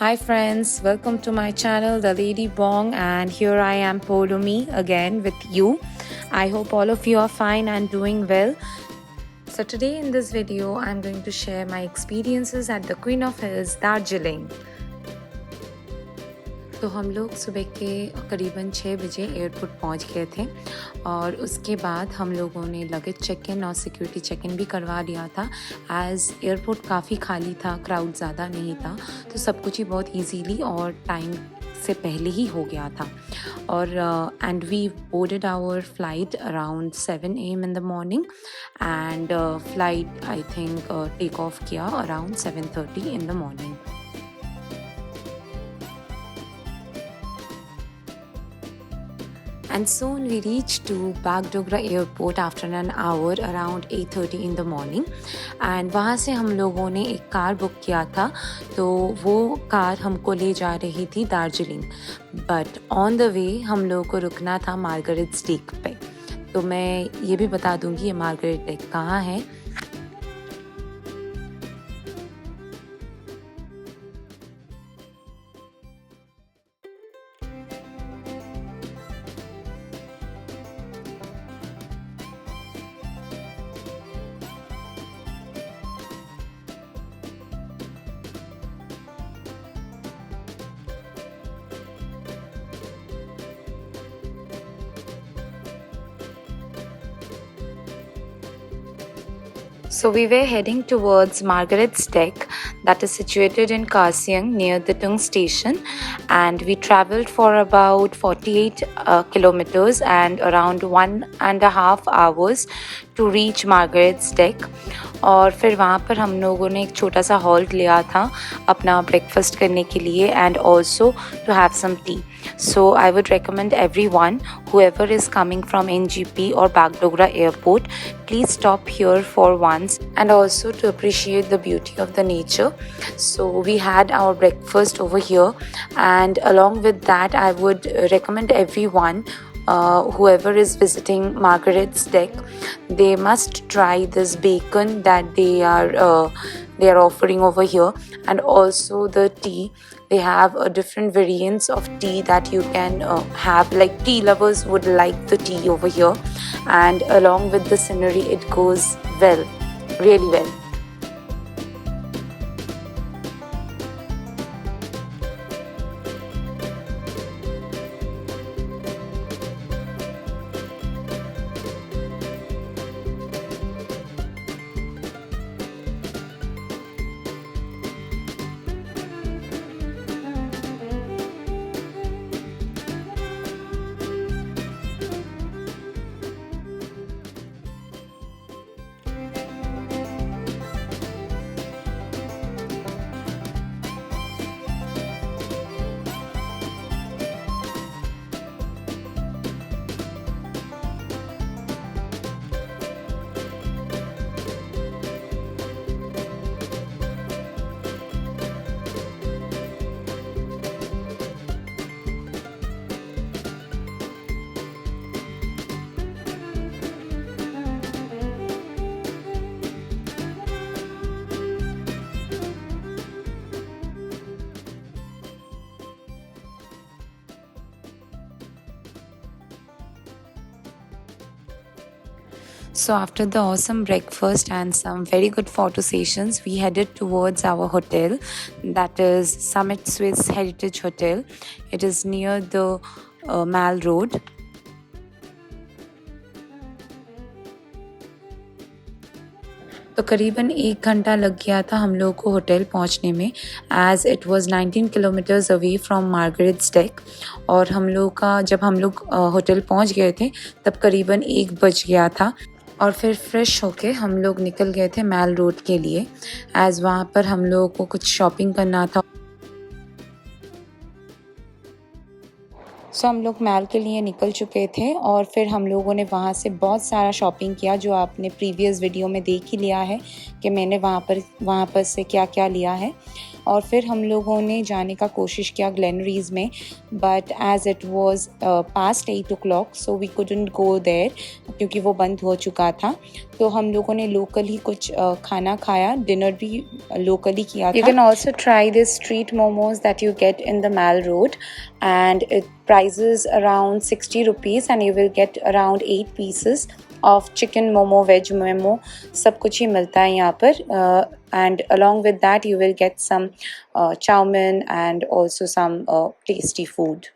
Hi friends, welcome to my channel The Lady Bong, and here I am Polomi again with you. I hope all of you are fine and doing well. So today in this video I'm going to share my experiences at the Queen of Hills, Darjeeling. तो हम लोग सुबह के करीबन 6 बजे airport पहुंच गए थे और उसके बाद हम लोगों ने लगेज चेक इन और सिक्योरिटी चेक इन भी करवा लिया था। एज़ एयरपोर्ट काफ़ी खाली था, क्राउड ज़्यादा नहीं था, तो सब कुछ ही बहुत इजीली और टाइम से पहले ही हो गया था। और and we boarded our flight around 7 AM in the morning and flight I think take off किया around 7:30 in the morning. And soon we reached to Bagdogra airport after an hour around 8:30 in the morning. And वहाँ से हम लोगों ने एक car book किया था, तो वो कार हमको ले जा रही थी Darjeeling. But on the way हम लोगों को रुकना था मार्गरेट्स डेक पे। तो मैं ये भी बता दूँगी ये मार्गरेट डेक कहाँ है। So we were heading towards Margaret's Deck, that is situated in Karsiyang near the Tung station, and we travelled for about 48 kilometers and around 1.5 hours to reach Margaret's Deck. और फिर वहाँ पर हम लोगों ने एक छोटा सा हॉल्ट लिया था अपना ब्रेकफास्ट करने के लिए and also to have some tea. So I would recommend everyone, whoever is coming from NGP or Bagdogra airport, please stop here for once and also to appreciate the beauty of the nature. So we had our breakfast over here, and along with that I would recommend everyone, whoever is visiting Margaret's Deck, they must try this bacon that they are offering over here, and also the tea. They have different variants of tea that you can have, like tea lovers would like the tea over here, and along with the scenery it goes well, really well. So after the awesome breakfast and some very good photo sessions, we headed towards our hotel, that is Summit Swiss Heritage Hotel. It is near the Mall Road. तो करीबन 1 घंटा लग गया था हम लोग को hotel पहुंचने में, as it was 19 kilometres away from Margaret's Deck. और हम लोग का जब हम लोग होटल पहुंच गए थे तब करीबन 1 बज गया था. और फिर फ्रेश होके हम लोग निकल गए थे मैल रोड के लिए, एज़ वहाँ पर हम लोगों को कुछ शॉपिंग करना था. सो हम लोग मैल के लिए निकल चुके थे और फिर हम लोगों ने वहाँ से बहुत सारा शॉपिंग किया, जो आपने प्रीवियस वीडियो में देख ही लिया है कि मैंने वहाँ पर से क्या क्या लिया है. और फिर हम लोगों ने जाने का कोशिश किया ग्लेनरीज में, but as it was past 8 o'clock so we couldn't go there क्योंकि वो बंद हो चुका था। तो हम लोगों ने लोकल ही कुछ खाना खाया, डिनर भी लोकली किया था। You can also try this street momos that you get in the Mall Road and it prices around 60 rupees and you will get around 8 pieces of chicken momo, veg momo, सब कुछ ही मिलता है यहाँ पर and along with that you will get some chow mein and also some tasty food.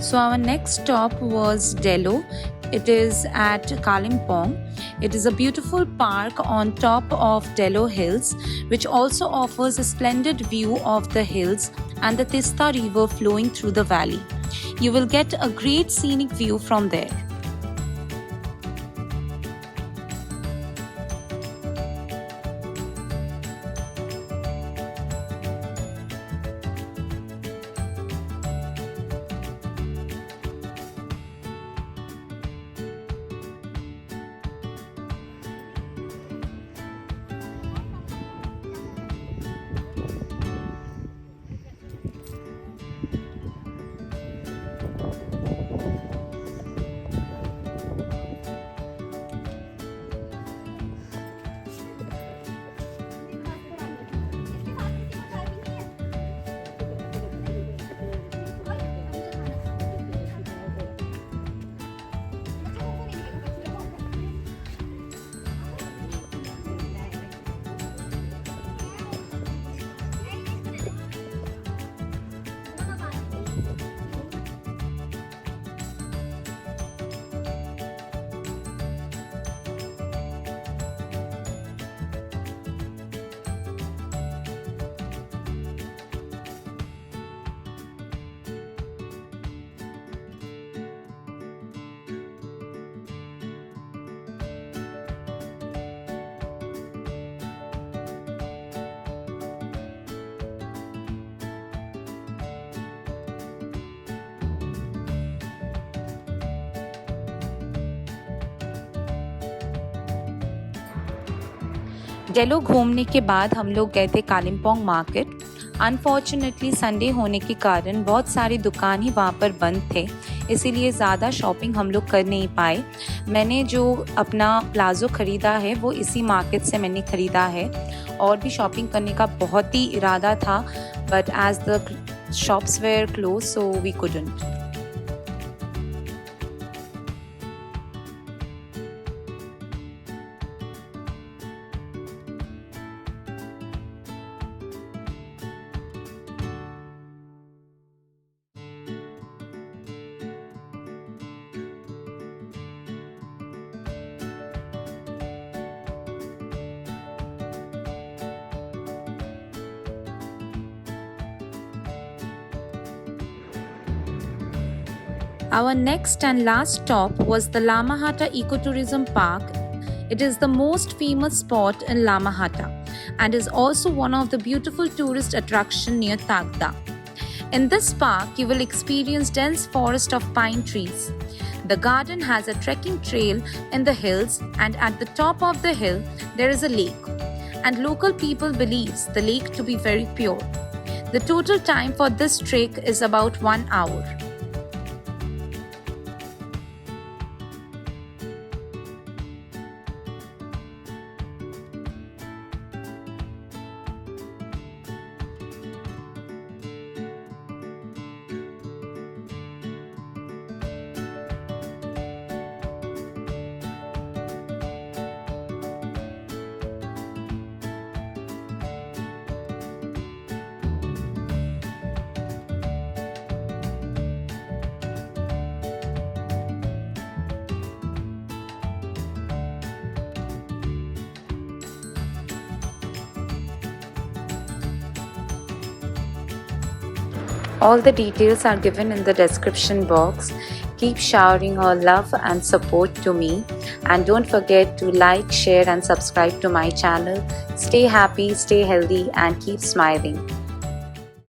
So our next stop was Delo. It is at Kalimpong. It is a beautiful park on top of Delo Hills, which also offers a splendid view of the hills and the Tista River flowing through the valley. You will get a great scenic view from there. डेलो घूमने के बाद हम लोग गए थे Kalimpong market. Unfortunately Sunday होने के कारण बहुत सारी दुकान ही वहाँ पर बंद थे, इसीलिए ज़्यादा शॉपिंग हम लोग कर नहीं पाए। मैंने जो अपना प्लाज़ो ख़रीदा है वो इसी मार्केट से मैंने ख़रीदा है। और भी शॉपिंग करने का बहुत ही इरादा था, but as the shops were closed so we couldn't. Our next and last stop was the Lamahata Ecotourism Park. It is the most famous spot in Lamahata and is also one of the beautiful tourist attractions near Tagda. In this park, you will experience dense forest of pine trees. The garden has a trekking trail in the hills, and at the top of the hill there is a lake. And local people believes the lake to be very pure. The total time for this trek is about 1 hour. All the details are given in the description box. Keep showering your love and support to me, and don't forget to like, share and subscribe to my channel. Stay happy, stay healthy and keep smiling.